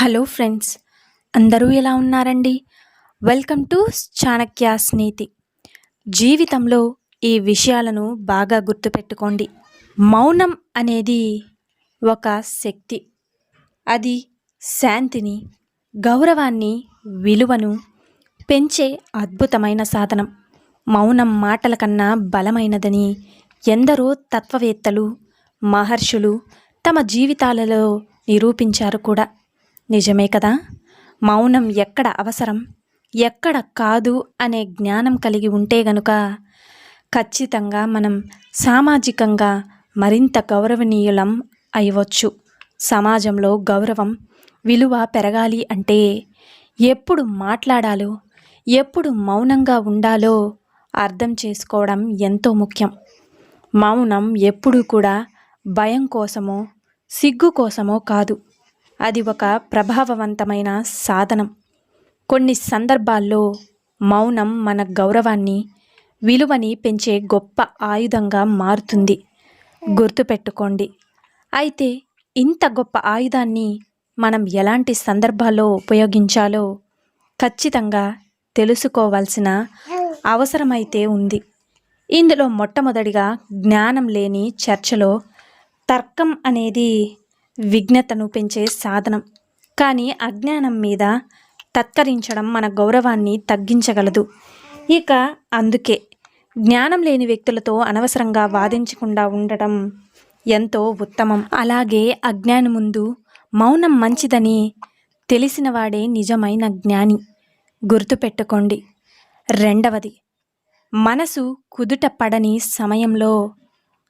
Hello friends, అందరూ ఎలా ఉన్నారండి? వెల్కమ్ టు చాణక్యాస్ నీతి. జీవితంలో ఈ విషయాలను బాగా గుర్తుపెట్టుకోండి. మౌనం అనేది ఒక శక్తి. అది శాంతిని, గౌరవాన్ని, విలువను పెంచే అద్భుతమైన సాధనం. మౌనం మాటల కన్నా బలమైనదని ఎందరో తత్వవేత్తలు, మహర్షులు తమ జీవితాలలో నిరూపించారు కూడా. నిజమే కదా. మౌనం ఎక్కడ అవసరం, ఎక్కడ కాదు అనే జ్ఞానం కలిగి ఉంటే గనుక ఖచ్చితంగా మనం సామాజికంగా మరింత గౌరవనీయులం అయ్యవచ్చు. సమాజంలో గౌరవం, విలువ పెరగాలి అంటే ఎప్పుడు మాట్లాడాలో, ఎప్పుడు మౌనంగా ఉండాలో అర్థం చేసుకోవడం ఎంతో ముఖ్యం. మౌనం ఎప్పుడూ కూడా భయం కోసమో, సిగ్గు కోసమో కాదు. అది ఒక ప్రభావవంతమైన సాధనం. కొన్ని సందర్భాల్లో మౌనం మన గౌరవాన్ని, విలువని పెంచే గొప్ప ఆయుధంగా మారుతుంది. గుర్తుపెట్టుకోండి. అయితే ఇంత గొప్ప ఆయుధాన్ని మనం ఎలాంటి సందర్భాల్లో ఉపయోగించాలో ఖచ్చితంగా తెలుసుకోవాల్సిన అవసరమైతే ఉంది. ఇందులో మొట్టమొదటిగా జ్ఞానం లేని చర్చలో తర్కం అనేది విఘ్నతను పెంచే సాధనం. కానీ అజ్ఞానం మీద తత్కరించడం మన గౌరవాన్ని తగ్గించగలదు. ఇక అందుకే జ్ఞానం లేని వ్యక్తులతో అనవసరంగా వాదించకుండా ఉండటం ఎంతో ఉత్తమం. అలాగే అజ్ఞాని ముందు మౌనం మంచిదని తెలిసినవాడే నిజమైన జ్ఞాని. గుర్తుపెట్టుకోండి. రెండవది, మనసు కుదుట పడని సమయంలో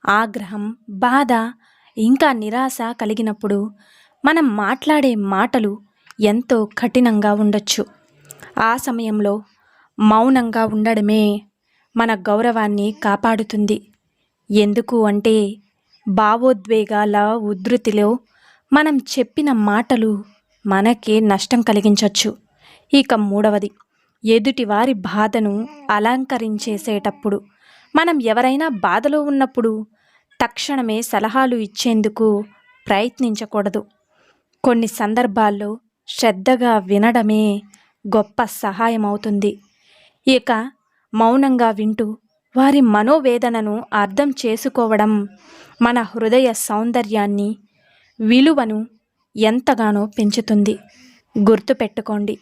ఆగ్రహం, బాధ, ఇంకా నిరాశ కలిగినప్పుడు మనం మాట్లాడే మాటలు ఎంతో కఠినంగా ఉండొచ్చు. ఆ సమయంలో మౌనంగా ఉండడమే మన గౌరవాన్ని కాపాడుతుంది. ఎందుకు అంటే భావోద్వేగాల ఉధృతిలో మనం చెప్పిన మాటలు మనకే నష్టం కలిగించవచ్చు. ఇక మూడవది, ఎదుటివారి బాధను అలంకరించేసేటప్పుడు మనం ఎవరైనా బాధలో ఉన్నప్పుడు తక్షణమే సలహాలు ఇచ్చేందుకు ప్రయత్నించకూడదు. కొన్ని సందర్భాల్లో శ్రద్ధగా వినడమే గొప్ప సహాయం అవుతుంది. ఇక మౌనంగా వింటూ వారి మనోవేదనను అర్థం చేసుకోవడం మన హృదయ సౌందర్యాన్ని, విలువను ఎంతగానో పెంచుతుంది. గుర్తుపెట్టుకోండి.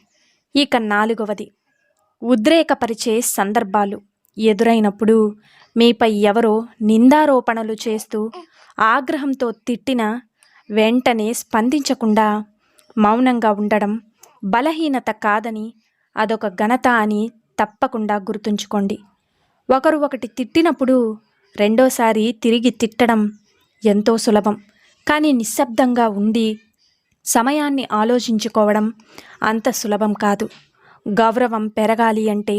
ఇక నాలుగవది, ఉద్రేకపరిచే సందర్భాలు ఎదురైనప్పుడు మీపై ఎవరో నిందారోపణలు చేస్తూ ఆగ్రహంతో తిట్టినా వెంటనే స్పందించకుండా మౌనంగా ఉండడం బలహీనత కాదని, అదొక ఘనత అని తప్పకుండా గుర్తుంచుకోండి. ఒకటి తిట్టినప్పుడు రెండోసారి తిరిగి తిట్టడం ఎంతో సులభం. కానీ నిశ్శబ్దంగా ఉండి సమయాన్ని ఆలోచించుకోవడం అంత సులభం కాదు. గౌరవం పెరగాలి అంటే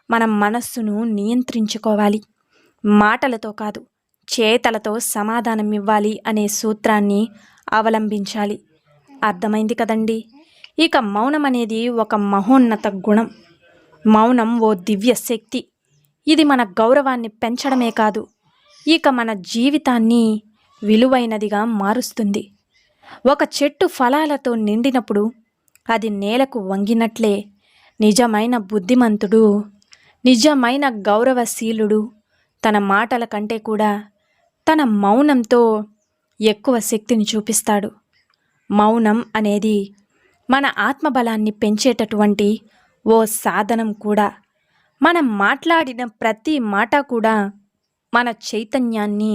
మనం మనస్సును నియంత్రించుకోవాలి. మాటలతో కాదు, చేతలతో సమాధానం ఇవ్వాలి అనే సూత్రాన్ని అవలంబించాలి. అర్థమైంది కదండి. ఇక మౌనం అనేది ఒక మహోన్నత గుణం. మౌనం ఓ దివ్య శక్తి. ఇది మన గౌరవాన్ని పెంచడమే కాదు, ఇక మన జీవితాన్ని విలువైనదిగా మారుస్తుంది. ఒక చెట్టు ఫలాలతో నిండినప్పుడు అది నేలకు వంగినట్లే నిజమైన బుద్ధిమంతుడు, నిజమైన గౌరవశీలుడు తన మాటల కంటే కూడా తన మౌనంతో ఎక్కువ శక్తిని చూపిస్తాడు. మౌనం అనేది మన ఆత్మబలాన్ని పెంచేటటువంటి ఓ సాధనం కూడా. మనం మాట్లాడిన ప్రతి మాట కూడా మన చైతన్యాన్ని,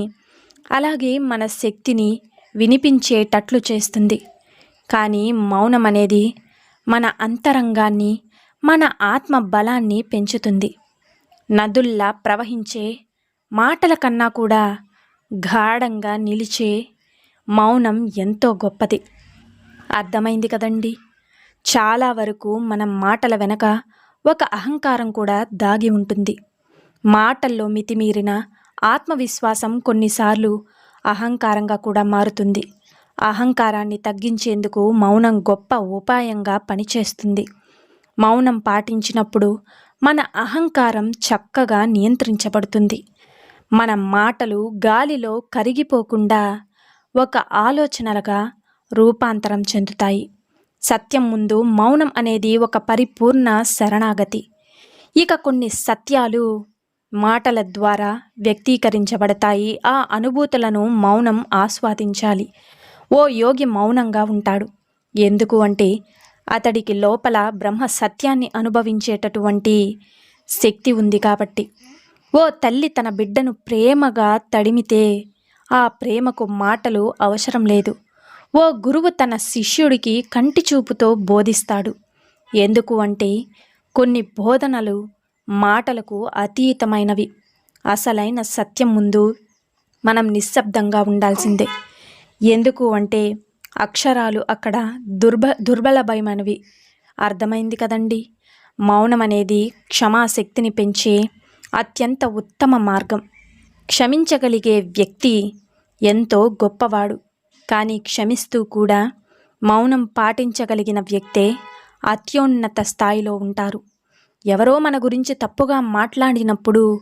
అలాగే మన శక్తిని వినిపించేటట్లు చేస్తుంది. కానీ మౌనం అనేది మన అంతరంగాన్ని, మన ఆత్మ బలాన్ని పెంచుతుంది. నదుల్లా ప్రవహించే మాటల కన్నా కూడా గాఢంగా నిలిచే మౌనం ఎంతో గొప్పది. అర్థమైంది కదండి. చాలా వరకు మన మాటల వెనక ఒక అహంకారం కూడా దాగి ఉంటుంది. మాటల్లో మితిమీరిన ఆత్మవిశ్వాసం కొన్నిసార్లు అహంకారంగా కూడా మారుతుంది. అహంకారాన్ని తగ్గించేందుకు మౌనం గొప్ప ఉపాయంగా పనిచేస్తుంది. మౌనం పాటించినప్పుడు మన అహంకారం చక్కగా నియంత్రించబడుతుంది. మన మాటలు గాలిలో కరిగిపోకుండా ఒక ఆలోచనలుగా రూపాంతరం చెందుతాయి. సత్యం ముందు మౌనం అనేది ఒక పరిపూర్ణ శరణాగతి. ఇక కొన్ని సత్యాలు మాటల ద్వారా వ్యక్తీకరించబడతాయి. ఆ అనుభూతులను మౌనం ఆస్వాదించాలి. ఓ యోగి మౌనంగా ఉంటాడు. ఎందుకు అంటే అతడికి లోపల బ్రహ్మ సత్యాన్ని అనుభవించేటటువంటి శక్తి ఉంది కాబట్టి. ఓ తల్లి తన బిడ్డను ప్రేమగా తడిమితే ఆ ప్రేమకు మాటలు అవసరం లేదు. ఓ గురువు తన శిష్యుడికి కంటి చూపుతో బోధిస్తాడు. ఎందుకు అంటే కొన్ని బోధనలు మాటలకు అతీతమైనవి. అసలైన సత్యం ముందు మనం నిశ్శబ్దంగా ఉండాల్సిందే. ఎందుకు అంటే అక్షరాలు అక్కడ దుర్బలమైనవి. అర్థమైంది కదండి. మౌనం అనేది క్షమాశక్తిని పెంచే అత్యంత ఉత్తమ మార్గం. క్షమించగలిగే వ్యక్తి ఎంతో గొప్పవాడు. కానీ క్షమిస్తూ కూడా మౌనం పాటించగలిగిన వ్యక్తే అత్యున్నత స్థాయిలో ఉంటారు. ఎవరో మన గురించి తప్పుగా మాట్లాడినప్పుడు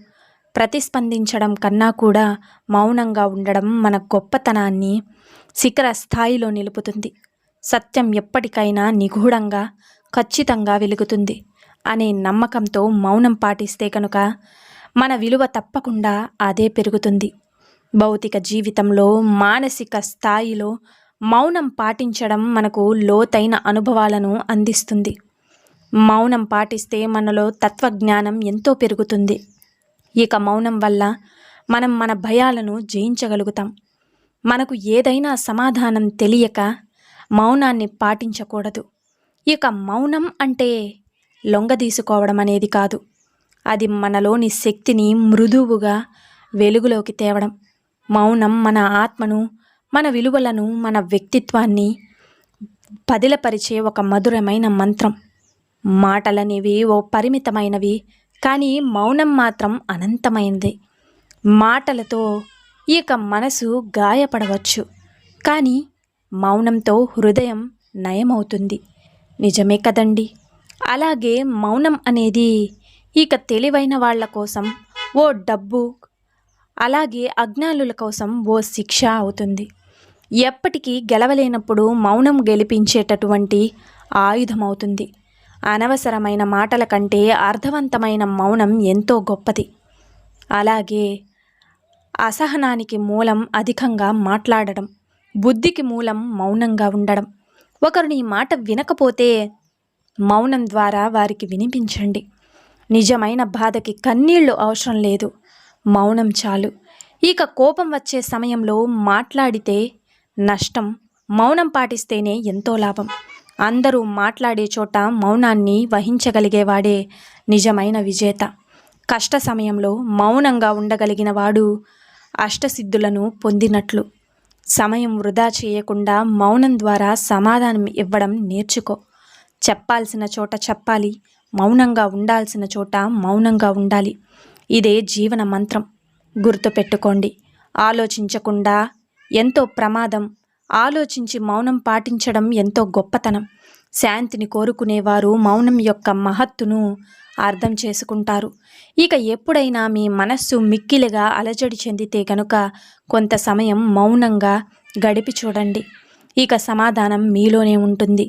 ప్రతిస్పందించడం కన్నా కూడా మౌనంగా ఉండడం మన గొప్పతనాన్ని శిఖర స్థాయిలో నిలుపుతుంది. సత్యం ఎప్పటికైనా నిగూఢంగా ఖచ్చితంగా వెలుగుతుంది అనే నమ్మకంతో మౌనం పాటిస్తే కనుక మన విలువ తప్పకుండా అదే పెరుగుతుంది. భౌతిక జీవితంలో మానసిక స్థాయిలో మౌనం పాటించడం మనకు లోతైన అనుభవాలను అందిస్తుంది. మౌనం పాటిస్తే మనలో తత్వజ్ఞానం ఎంతో పెరుగుతుంది. ఇక మౌనం వల్ల మనం మన భయాలను జయించగలుగుతాం. మనకు ఏదైనా సమాధానం తెలియక మౌనాన్ని పాటించకూడదు. ఇక మౌనం అంటే లొంగదీసుకోవడం అనేది కాదు. అది మనలోని శక్తిని మృదువుగా వెలుగులోకి తేవడం. మౌనం మన ఆత్మను, మన విలువలను, మన వ్యక్తిత్వాన్ని పదిలపరిచే ఒక మధురమైన మంత్రం. మాటలనేవి ఓ పరిమితమైనవి, కానీ మౌనం మాత్రం అనంతమైనది. మాటలతో ఇక మనసు గాయపడవచ్చు, కానీ మౌనంతో హృదయం నయమవుతుంది. నిజమే కదండి. అలాగే మౌనం అనేది ఇక తెలివైన వాళ్ళ కోసం ఓ డబ్బు, అలాగే అజ్ఞానుల కోసం ఓ శిక్ష అవుతుంది. ఎప్పటికీ గెలవలేనప్పుడు మౌనం గెలిపించేటటువంటి ఆయుధం అవుతుంది. అనవసరమైన మాటల కంటే అర్థవంతమైన మౌనం ఎంతో గొప్పది. అలాగే అసహనానికి మూలం అధికంగా మాట్లాడడం, బుద్ధికి మూలం మౌనంగా ఉండడం. ఒకరు నీ మాట వినకపోతే మౌనం ద్వారా వారికి వినిపించండి. నిజమైన బాధకి కన్నీళ్లు అవసరం లేదు, మౌనం చాలు. ఇక కోపం వచ్చే సమయంలో మాట్లాడితే నష్టం, మౌనం పాటిస్తేనే ఎంతో లాభం. అందరూ మాట్లాడే చోట మౌనాన్ని వహించగలిగేవాడే నిజమైన విజేత. కష్ట సమయంలో మౌనంగా ఉండగలిగిన వాడు అష్టసిద్ధులను పొందినట్లు. సమయం వృధా చేయకుండా మౌనం ద్వారా సమాధానం ఇవ్వడం నేర్చుకో. చెప్పాల్సిన చోట చెప్పాలి, మౌనంగా ఉండాల్సిన చోట మౌనంగా ఉండాలి. ఇదే జీవన మంత్రం. గుర్తుపెట్టుకోండి. ఆలోచించకుండా ఎంతో ప్రమాదం, ఆలోచించి మౌనం పాటించడం ఎంతో గొప్పతనం. శాంతిని కోరుకునేవారు మౌనం యొక్క మహత్తును అర్థం చేసుకుంటారు. ఇక ఎప్పుడైనా మీ మనస్సు మిక్కిలిగా అలజడి చెందితే కనుక కొంత సమయం మౌనంగా గడిపి చూడండి. ఇక సమాధానం మీలోనే ఉంటుంది.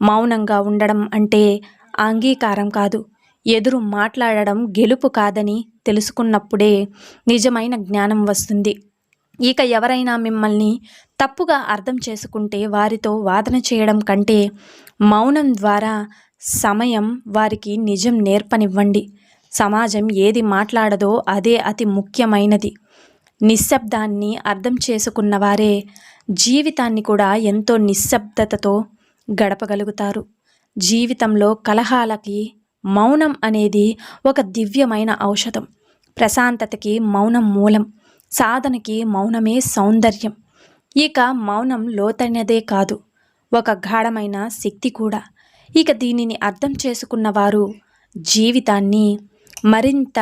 మౌనంగా ఉండడం అంటే అంగీకారం కాదు, ఎదురు మాట్లాడడం గెలుపు కాదని తెలుసుకున్నప్పుడే నిజమైన జ్ఞానం వస్తుంది. ఇక ఎవరైనా మిమ్మల్ని తప్పుగా అర్థం చేసుకుంటే వారితో వాదన చేయడం కంటే మౌనం ద్వారా సమయం వారికి నిజం నేర్పనివ్వండి. సమాజం ఏది మాట్లాడదో అదే అతి ముఖ్యమైనది. నిశ్శబ్దాన్ని అర్థం చేసుకున్న వారే జీవితాన్ని కూడా ఎంతో నిశ్శబ్దతతో గడపగలుగుతారు. జీవితంలో కలహాలకి మౌనం అనేది ఒక దివ్యమైన ఔషధం. ప్రశాంతతకి మౌనం మూలం, సాధనకి మౌనమే సౌందర్యం. ఇక మౌనం లోతైనదే కాదు, ఒక గాఢమైన శక్తి కూడా. ఇక దీనిని అర్థం చేసుకున్న వారు జీవితాన్ని మరింత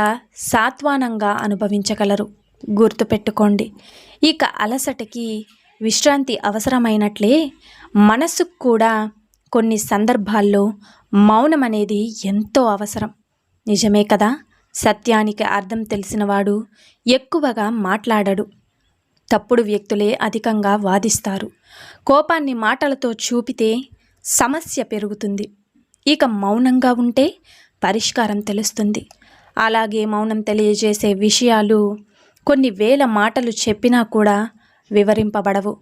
సాత్వానంగా అనుభవించగలరు. గుర్తుపెట్టుకోండి. ఇక అలసటకి విశ్రాంతి అవసరమైనట్లే మనసుకు కూడా కొన్ని సందర్భాల్లో మౌనం అనేది ఎంతో అవసరం. నిజమే కదా. సత్యానికి అర్థం తెలిసినవాడు ఎక్కువగా మాట్లాడడు. తప్పుడు వ్యక్తులే అధికంగా వాదిస్తారు. కోపాన్ని మాటలతో చూపితే సమస్య పెరుగుతుంది. ఇక మౌనంగా ఉంటే పరిష్కారం తెలుస్తుంది. అలాగే మౌనం తెలియజేసే విషయాలు కొన్ని వేల మాటలు చెప్పినా కూడా వివరింపబడవు.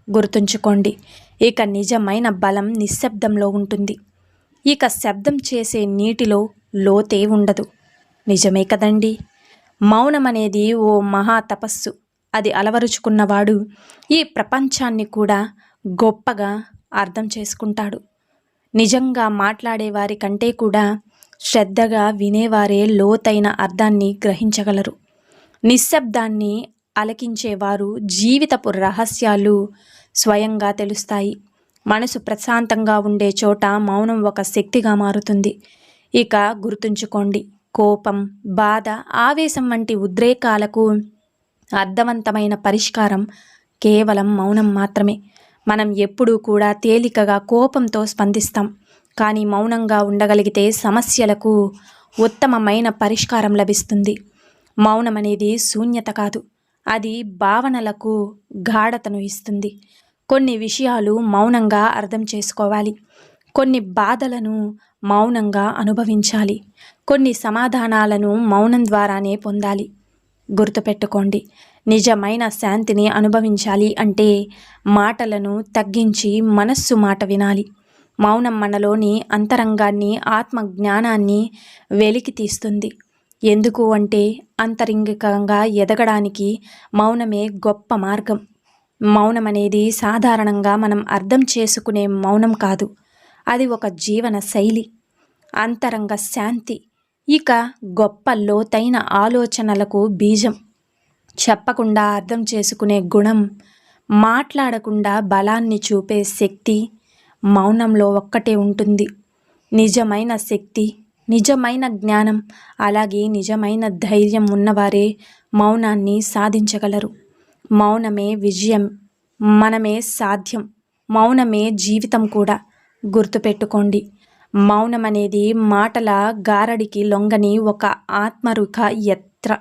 గుర్తుంచుకోండి, ఇక నిజమైన బలం నిశ్శబ్దంలో ఉంటుంది. ఇక శబ్దం చేసే నీటిలో లోతే ఉండదు. నిజమే కదండి. మౌనం అనేది ఓ మహా తపస్సు. అది అలవరుచుకున్నవాడు ఈ ప్రపంచాన్ని కూడా గొప్పగా అర్థం చేసుకుంటాడు. నిజంగా మాట్లాడేవారి కంటే కూడా శ్రద్ధగా వినేవారే లోతైన అర్థాన్ని గ్రహించగలరు. నిశ్శబ్దాన్ని అలకించేవారు జీవితపు రహస్యాలు స్వయంగా తెలుస్తాయి. మనసు ప్రశాంతంగా ఉండే చోట మౌనం ఒక శక్తిగా మారుతుంది. ఇక గుర్తుంచుకోండి, కోపం, బాధ, ఆవేశం వంటి ఉద్రేకాలకు అర్థవంతమైన పరిష్కారం కేవలం మౌనం మాత్రమే. మనం ఎప్పుడూ కూడా తేలికగా కోపంతో స్పందిస్తాం, కానీ మౌనంగా ఉండగలిగితే సమస్యలకు ఉత్తమమైన పరిష్కారం లభిస్తుంది. మౌనం అనేది శూన్యత కాదు, అది భావనలకు గాఢతను ఇస్తుంది. కొన్ని విషయాలు మౌనంగా అర్థం చేసుకోవాలి, కొన్ని బాధలను మౌనంగా అనుభవించాలి, కొన్ని సమాధానాలను మౌనం ద్వారానే పొందాలి. గుర్తుపెట్టుకోండి, నిజమైన శాంతిని అనుభవించాలి అంటే మాటలను తగ్గించి మనస్సు మాట వినాలి. మౌనం మనలోని అంతరంగాన్ని, ఆత్మ జ్ఞానాన్ని వెలికి తీస్తుంది. ఎందుకు అంటే అంతరింగికంగా ఎదగడానికి మౌనమే గొప్ప మార్గం. మౌనం అనేది సాధారణంగా మనం అర్థం చేసుకునే మౌనం కాదు, అది ఒక జీవన శైలి, అంతరంగ శాంతి, ఇక గొప్ప లోతైన ఆలోచనలకు బీజం. చెప్పకుండా అర్థం చేసుకునే గుణం, మాట్లాడకుండా బలాన్ని చూపే శక్తి మౌనంలో ఒక్కటే ఉంటుంది. నిజమైన శక్తి, నిజమైన జ్ఞానం, అలాగే నిజమైన ధైర్యం ఉన్నవారే మౌనాన్ని సాధించగలరు. మౌనమే విజయం, మనమే సాధ్యం, మౌనమే జీవితం కూడా. గుర్తుపెట్టుకోండి, మౌనం అనేది మాటల గారడికి లొంగని ఒక ఆత్మరుఖ ఎత్ర.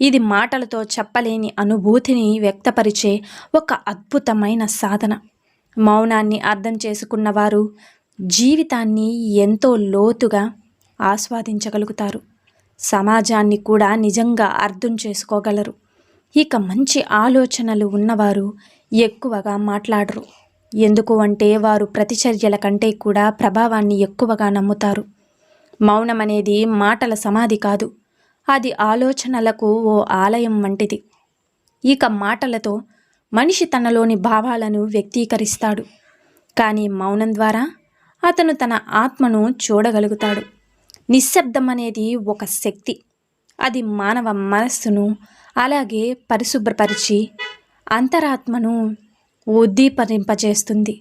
ఇది మాటలతో చెప్పలేని అనుభూతిని వ్యక్తపరిచే ఒక అద్భుతమైన సాధన. మౌనాన్ని అర్థం చేసుకున్నవారు జీవితాన్ని ఎంతో లోతుగా ఆస్వాదించగలుగుతారు, సమాజాన్ని కూడా నిజంగా అర్థం చేసుకోగలరు. ఇక మంచి ఆలోచనలు ఉన్నవారు ఎక్కువగా మాట్లాడరు. ఎందుకు అంటే వారు ప్రతిచర్యల కంటే కూడా ప్రభావాన్ని ఎక్కువగా నమ్ముతారు. మౌనం అనేది మాటల సమాధి కాదు, అది ఆలోచనలకు ఓ ఆలయం వంటిది. ఇక మాటలతో మనిషి తనలోని భావాలను వ్యక్తీకరిస్తాడు, కానీ మౌనం ద్వారా అతను తన ఆత్మను చూడగలుగుతాడు. నిశ్శబ్దం అనేది ఒక శక్తి, అది మానవ మనస్సును అలాగే పరిశుభ్రపరిచి అంతరాత్మను ఉద్దీపరింపజేస్తుంది.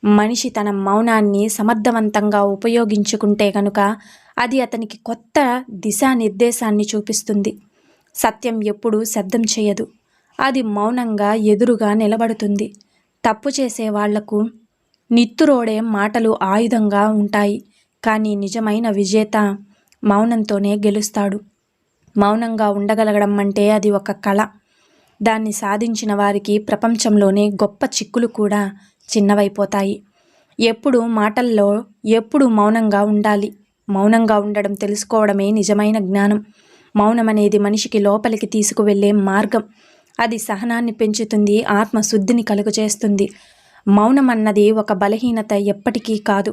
మనిషి తన మౌనాన్ని సమర్థవంతంగా ఉపయోగించుకుంటే కనుక అది అతనికి కొత్త దిశానిర్దేశాన్ని చూపిస్తుంది. సత్యం ఎప్పుడూ శబ్దం చేయదు, అది మౌనంగా ఎదురుగా నిలబడుతుంది. తప్పు చేసే వాళ్లకు నిత్తురోడే మాటలు ఆయుధంగా ఉంటాయి, కానీ నిజమైన విజేత మౌనంతోనే గెలుస్తాడు. మౌనంగా ఉండగలగడం అంటే అది ఒక కళ. దాన్ని సాధించిన వారికి ప్రపంచంలోనే గొప్ప చిక్కులు కూడా చిన్నవైపోతాయి. ఎప్పుడు మాటల్లో ఎప్పుడు మౌనంగా ఉండాలి. మౌనంగా ఉండడం తెలుసుకోవడమే నిజమైన జ్ఞానం. మౌనం అనేది మనిషికి లోపలికి తీసుకువెళ్ళే మార్గం. అది సహనాన్ని పెంచుతుంది, ఆత్మశుద్ధిని కలుగజేస్తుంది. మౌనం అన్నది ఒక బలహీనత ఎప్పటికీ కాదు,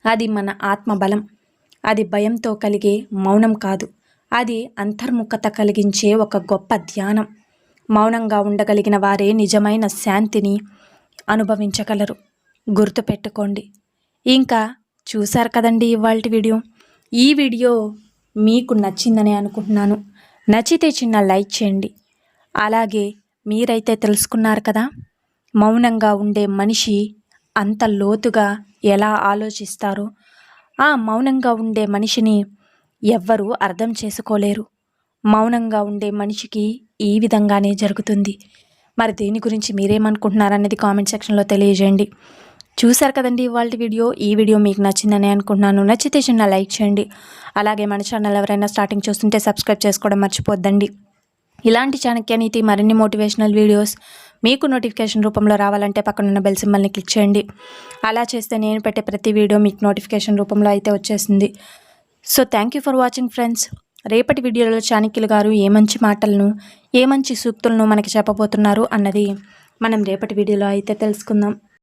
అది మన ఆత్మబలం. అది భయంతో కలిగే మౌనం కాదు, అది అంతర్ముఖత కలిగించే ఒక గొప్ప ధ్యానం. మౌనంగా ఉండగలిగిన వారే నిజమైన శాంతిని అనుభవించగలరు. గుర్తుపెట్టుకోండి. ఇంకా చూశారు కదండి ఇవాల్టి వీడియో. ఈ వీడియో మీకు నచ్చిందని అనుకుంటున్నాను. నచ్చితే చిన్న లైక్ చేయండి. అలాగే మీరైతే తెలుసుకున్నారు కదా, మౌనంగా ఉండే మనిషి అంత లోతుగా ఎలా ఆలోచిస్తారో. ఆ మౌనంగా ఉండే మనిషిని ఎవ్వరూ అర్థం చేసుకోలేరు. మౌనంగా ఉండే మనిషికి ఈ విధంగానే జరుగుతుంది. మరి దీని గురించి మీరేమనుకుంటున్నారనేది కామెంట్ సెక్షన్లో తెలియజేయండి. చూశారు కదండి ఇవాల్టి వీడియో. ఈ వీడియో మీకు నచ్చిందని అనుకుంటున్నాను. నచ్చితే చిన్న లైక్ చేయండి. అలాగే మన ఛానల్ ఎవరైనా స్టార్టింగ్ చూస్తుంటే సబ్స్క్రైబ్ చేసుకోవడం మర్చిపోద్దండి. ఇలాంటి చాణక్య నీతి మరిన్ని మోటివేషనల్ వీడియోస్ మీకు నోటిఫికేషన్ రూపంలో రావాలంటే పక్కనున్న బెల్ సింబల్ని క్లిక్ చేయండి. అలా చేస్తే నేను పెట్టే ప్రతి వీడియో మీకు నోటిఫికేషన్ రూపంలో అయితే వచ్చేసింది. So thank you for watching friends. రేపటి వీడియోలో చాణక్యులు గారు ఏ మంచి మాటలను, ఏ మంచి సూక్తులను మనకి చెప్పబోతున్నారు అన్నది మనం రేపటి వీడియోలో అయితే తెలుసుకుందాం.